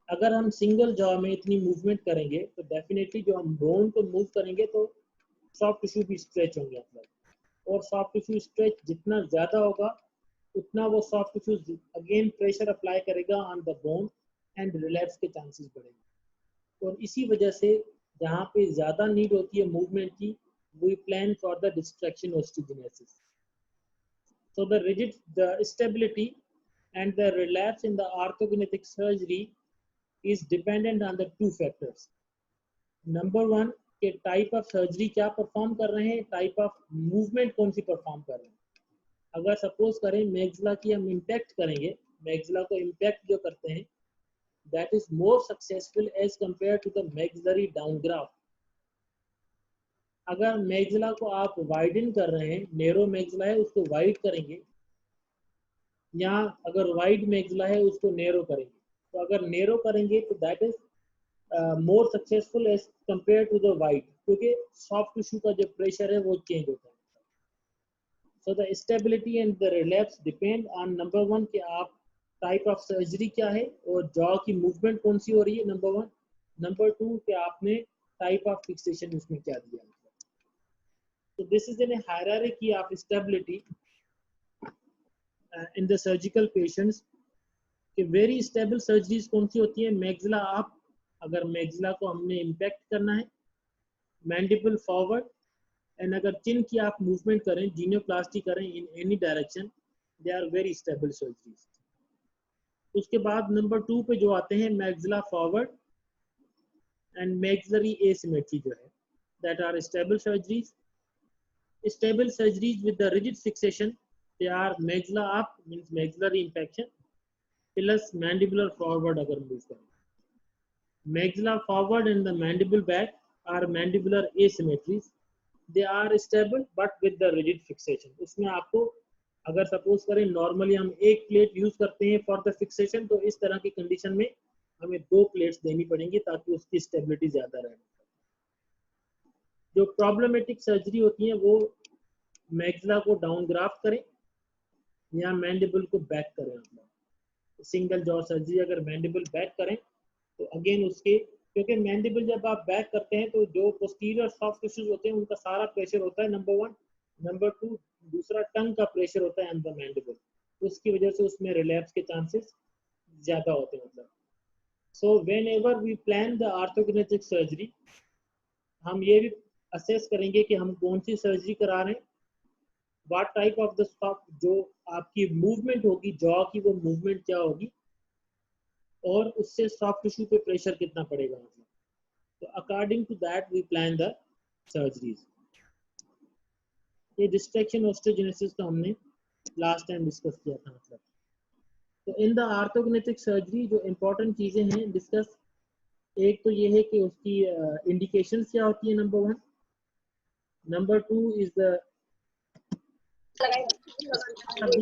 अगर हम सिंगल जॉ में इतनी मूवमेंट करेंगे तो डेफिनेटली जो हम बोन को मूव करेंगे तो सॉफ्ट टिश्यू भी स्ट्रेच होंगे अपना, और सॉफ्ट टिश्यू स्ट्रेच जितना ज्यादा होगा उतना वो soft tissue again pressure apply करेगा on the bone and relapse के चांसेस बढ़ेंगे। और इसी वजह से जहाँ पे ज्यादा नीड होती है मूवमेंट की, we plan for the distraction osteogenesis. So the stability and the relapse in the orthognathic surgery is dependent on the 2 factors. Number 1 कि टाइप ऑफ सर्जरी क्या परफॉर्म कर रहे हैं, टाइप ऑफ मूवमेंट कौन सी perform कर रहे हैं। अगर सपोज करें मैक्सिला की हम इम्पैक्ट करेंगे, मैक्सिला को इम्पैक्ट जो करते हैं that is more successful as compare to the maxillary downgraft. अगर मैक्सिला को आप वाइडन कर रहे हैं, नैरो मैक्सिला है उसको वाइड करेंगे, या अगर वाइड मैक्सिला है उसको नैरो करेंगे, तो अगर नैरो करेंगे तो that is more successful as compare to the wide, क्योंकि सॉफ्ट टिश्यू का जो प्रेशर है वो चेंज होता है। So the stability and the relapse depend on number 1 कि आप टाइप ऑफ सर्जरी क्या है और जॉ की मूवमेंट कौन सी हो रही है, नंबर 1। नंबर 2 कि आपने टाइप ऑफ फिक्सेशन उसमें क्या दिया है। So this is in a hierarchy of stability in the surgical patients कि वेरी स्टेबल सर्जरीज कौन सी होती है। मैक्सिला आप अगर मैक्सिला को हमने इम्पैक्ट करना है, मैंडिबल फॉरवर्ड, एंड अगर चिन की आप मूवमेंट करें, जीनियोप्लास्टी करें in any direction, they are very stable surgeries. उसके बाद नंबर 2 पे जो आते हैं maxilla forward and maxillary asymmetry जो है, that are stable surgeries. Stable surgeries with the rigid fixation, they are maxilla up means maxillary impaction plus mandibular forward अगर move करें. Maxilla forward and the mandible back are mandibular asymmetries. They are stable but with the rigid fixation. उसमें आपको अगर suppose करें normally हम एक plate use करते हैं फॉर द फिक्सेशन, तो इस तरह की कंडीशन में हमें 2 प्लेट्स देनी पड़ेंगी ताकि उसकी स्टेबिलिटी ज्यादा रहे. जो प्रॉब्लमेटिक सर्जरी होती है वो मैक्सिला को डाउन ग्राफ्ट करें या मैंडिबल को बैक करें. सिंगल जॉ सर्जरी अगर मैंडिबल बैक करें तो अगेन उसके, क्योंकि मैंडिबल जब आप बैक करते हैं तो जो पोस्टीरियर सॉफ्ट टिश्यूज होते हैं उनका सारा प्रेशर होता है नंबर 1. नंबर 2 दूसरा टंग का प्रेशर होता है ऑन द मैंडिबल, उसकी वजह से उसमें रिलैप्स के चांसेस ज्यादा होते हैं. मतलब so whenever we plan the orthognathic surgery, हम ये भी असेस करेंगे कि हम कौन सी सर्जरी करा रहे हैं, what type of the soft, जो आपकी मूवमेंट होगी जॉ की वो मूवमेंट क्या होगी, और उससे सॉफ्ट टिश्यू पे प्रेशर कितना पड़ेगा. तो according to that we plan the surgeries. ये डिस्ट्रैक्शन ऑस्टियोजेनेसिस का हमने लास्ट टाइम डिस्कस किया था. मतलब तो इन द आर्थोगोनेटिक सर्जरी जो इम्पोर्टेंट चीजें हैं डिस्कस, एक तो ये है कि उसकी इंडिकेशंस क्या होती है number 1. Number 2 is the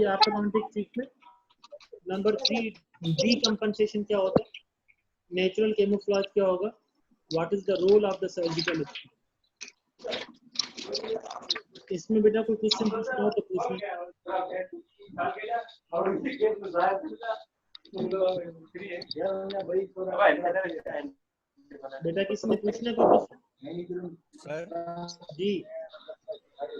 orthognathic treatment. Number 3 decompensation क्या होता है, नेचुरल कैमोफ्लेज क्या होगा, what is the role of the surgical. इसमें बेटा कोई क्वेश्चन पूछना हो तो पूछना. बेटा किसी ने पूछना कोई क्वेश्चन? सर जी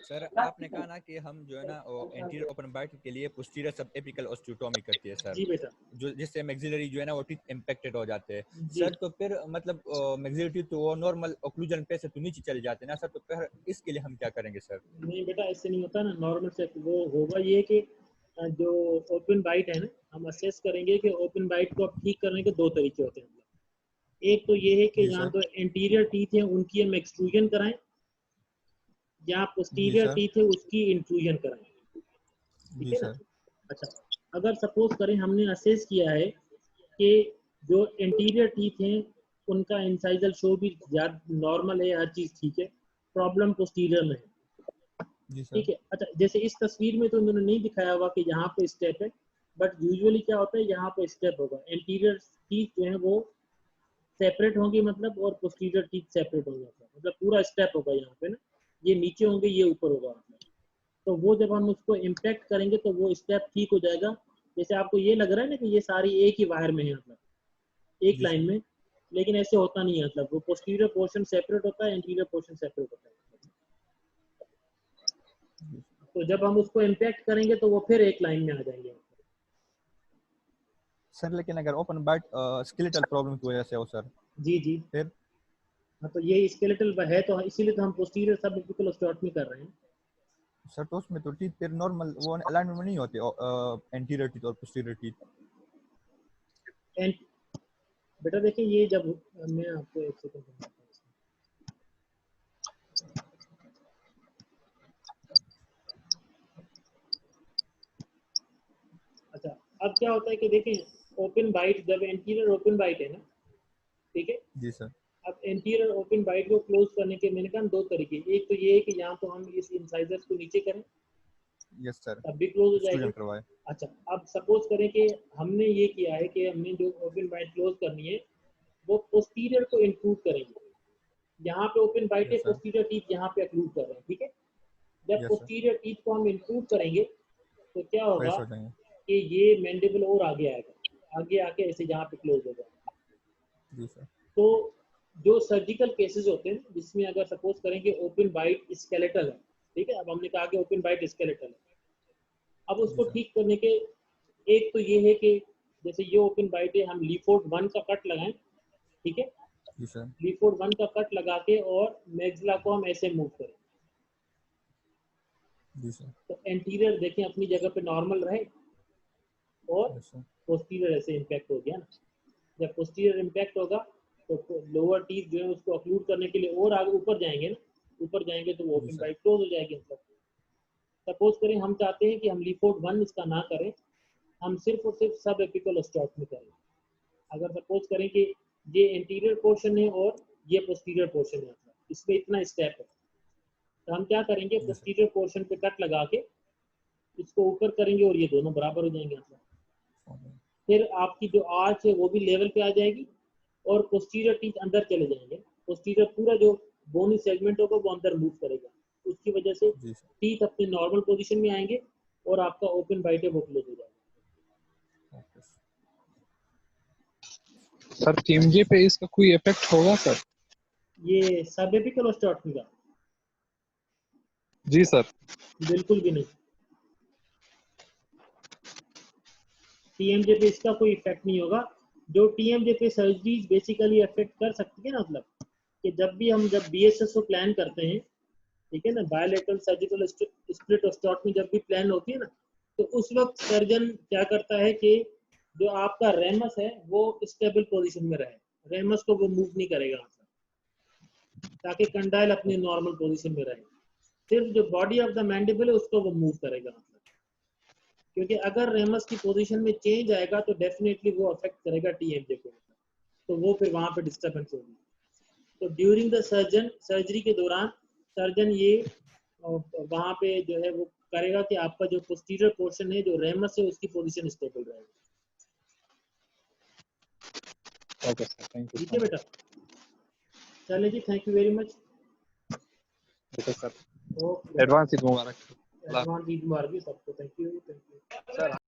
सर आपने कहा ना कि हम जो है ना एंटीरियर ओपन बाइट के लिए पोस्टीरियर सब एपिकल ऑस्टियोटॉमी करती है सर. जी बेटा. जो जिससे मैक्सिलरी जो है ना वो टीथ इम्पैक्टेड हो जाते हैं जी. सर. तो फिर मतलब मैक्सिलरी टीथ तो वो नॉर्मल ऑक्लूजन पे से तो नीचे चले जाते हैं ना सर. तो फिर इसके लिए हम क्या करेंगे सर? नहीं बेटा ऐसे नहीं होता ना. नॉर्मल से वो होगा ये कि जो ओपन बाइट है ना, हम असेस करेंगे कि ओपन बाइट को ठीक करने के 2 तरीके होते हैं. एक तो ये है कि यहाँ तो एंटीरियर टीथ है उनकी हम एक्सट्रूजन कराएं, या पोस्टीरियर टीथ है उसकी इंट्रूजन कराएं. ठीक है ना. अच्छा, अगर सपोज करें हमने असेस किया है कि जो एंटीरियर टीथ हैं उनका इंसाइजल शो भी नॉर्मल है, हर चीज ठीक है, प्रॉब्लम पोस्टीरियर में है. ठीक है. अच्छा, जैसे इस तस्वीर में तो उन्होंने नहीं दिखाया हुआ कि यहाँ पे स्टेप है, बट यूजुअली क्या होता है यहाँ पे स्टेप होगा. एंटीरियर टीथ जो है वो सेपरेट होंगे मतलब, और पोस्टीरियर टीथ सेपरेट होंगे मतलब पूरा स्टेप होगा यहाँ पे ना. ये नीचे होंगे, ये ऊपर होगा मतलब. तो वो जब हम उसको इम्पैक्ट करेंगे तो वो स्टेप ठीक हो जाएगा. जैसे आपको ये लग रहा है ना कि ये सारी एक ही वायर में है, मतलब एक लाइन में, लेकिन ऐसे होता नहीं है. मतलब वो पोस्टीरियर पोर्शन सेपरेट होता है, एंटीरियर पोर्शन सेपरेट होता है. तो जब हम उसको इम्पैक्ट करेंगे तो वो फिर एक लाइन में आ जाएंगे सर. लेकिन अगर ओपन बाइट स्केलेटल प्रॉब्लम की वजह से हो सर? जी जी. फिर हाँ, तो ये स्केलेटल है तो इसीलिए तो हम पोस्टीरियर सब एपिकल ऑस्टियोटॉमी कर रहे हैं सर. तो उसमें तो टीथ फिर नॉर्मल वो अलाइनमेंट में नहीं होते एंटीरियर टीथ और पोस्टीरियर टीथ. एंड बेटा देखिए ये जब मैं आपको एक सेकंड बताता हूँ. अच्छा, अब क्या होता है कि देखें ओपन बाइट, जब एंटीरियर ओपन बाइट है ना, ठीक है. जी सर. अब एंटीरियर ओपन बाइट को क्लोज करने के मैंने कहा 2 तरीके. एक तो ये है कि यहाँ तो हम इस इंसाइजर्स को नीचे करें, यस सर, तब भी क्लोज हो एक्सट्रूजन जाएगी. करवाए. अच्छा, अब सपोज करें कि हमने ये किया है कि हमने जो ओपन बाइट क्लोज करनी है वो पोस्टीरियर को इंक्लूड करेंगे. यहाँ पे ओपन बाइट है, पोस्टीरियर टीथ यहाँ पे एक्लूड कर रहे हैं. ठीक है. जब पोस्टीरियर टीथ को हम इंक्लूड करेंगे तो क्या होगा कि ये मैंडिबल और आगे आएगा, आगे आके ऐसे यहाँ पे क्लोज हो जाएगा. जी सर. तो जो सर्जिकल केसेस होते हैं जिसमें अगर सपोज करें कि ओपन बाइट स्केलेटल है, ठीक है, अब हमने कहा कि ओपन बाइट स्केलेटल है, अब उसको ठीक करने के एक तो ये है कि जैसे ये ओपन बाइट है, हम लीफोर्ड 1 का कट लगाएं. ठीक है. जी सर. लीफोर्ड 1 का कट लगा के और मैक्सिला को हम ऐसे मूव करें. जी सर. तो एंटीरियर देखें अपनी जगह पे नॉर्मल रहे, और पोस्टीरियर ऐसे इम्पैक्ट हो गया ना। जब पोस्टीरियर इम्पैक्ट होगा तो लोअर टीथ जो है उसको अक्लूड करने के लिए और आगे ऊपर जाएंगे ना, ऊपर जाएंगे तो वो ओपन बाइट क्लोज हो जाएगी। सपोज करें हम चाहते हैं कि हम लीफोर्ड 1 इसका ना करें, हम सिर्फ और सिर्फ सब एपिकल ऑस्टियोटमी करें। अगर सपोज करें कि ये एंटीरियर पोर्शन है और ये पोस्टीरियर पोर्शन है, इसमें इतना स्टेप है, तो हम क्या करेंगे, पोस्टीरियर पोर्शन पे कट लगा के इसको ऊपर करेंगे और ये दोनों बराबर हो जाएंगे। फिर आपकी जो आर्च है वो भी लेवल पे आ जाएगी और पोस्टीरियर टीथ अंदर चले जाएंगे। पोस्टीरियर पूरा जो बोनी सेगमेंट होगा वो अंदर मूव करेगा, उसकी वजह से टीथ अपने नॉर्मल पोजीशन में आएंगे और आपका ओपन बाइट है वो क्लोज हो जाएगा। सर टीएमजे पे इसका कोई इफेक्ट होगा सर? ये सब एपिकल ऑस्टियोटमी का? जी सर। बिल्कुल भी नहीं, टीएमजे पे इसका कोई इफेक्ट नहीं होगा। जो टीएमजे पे सर्जरीज बेसिकली अफेक्ट कर सकती है ना, मतलब कि जब बीएसएसओ प्लान करते हैं, ठीक है ना, बायलैटरल सर्जिकल स्प्लिट ऑस्टियोटमी जब भी प्लान होती है ना, तो उस वक्त सर्जन क्या करता है कि जो आपका रेमस है वो स्टेबल पोजीशन में रहे, रेमस को वो मूव नहीं करेगा, ताकि कंडाइल अपनी नॉर्मल पोजीशन में रहे। सिर्फ जो बॉडी ऑफ द मैंडिबल है उसको वो मूव करेगा, क्योंकि अगर रेमस की पोजीशन में चेंज आएगा तो डेफिनेटली वो अफेक्ट करेगा टीएमजे को, तो वो फिर वहां पे डिस्टर्बेंस होगी। तो ड्यूरिंग द सर्जरी के दौरान सर्जन ये वहां पे जो है वो करेगा कि आपका जो पोस्टीरियर पोर्शन है जो रेमस है उसकी पोजीशन स्टेबल रहेगी। Okay sir, thank you. ठीक है बेटा, चलिए जी, thank you very much. Okay sir, okay, advance Eid मुबारक। एडवांस ईद मुबारक सबको। Thank you.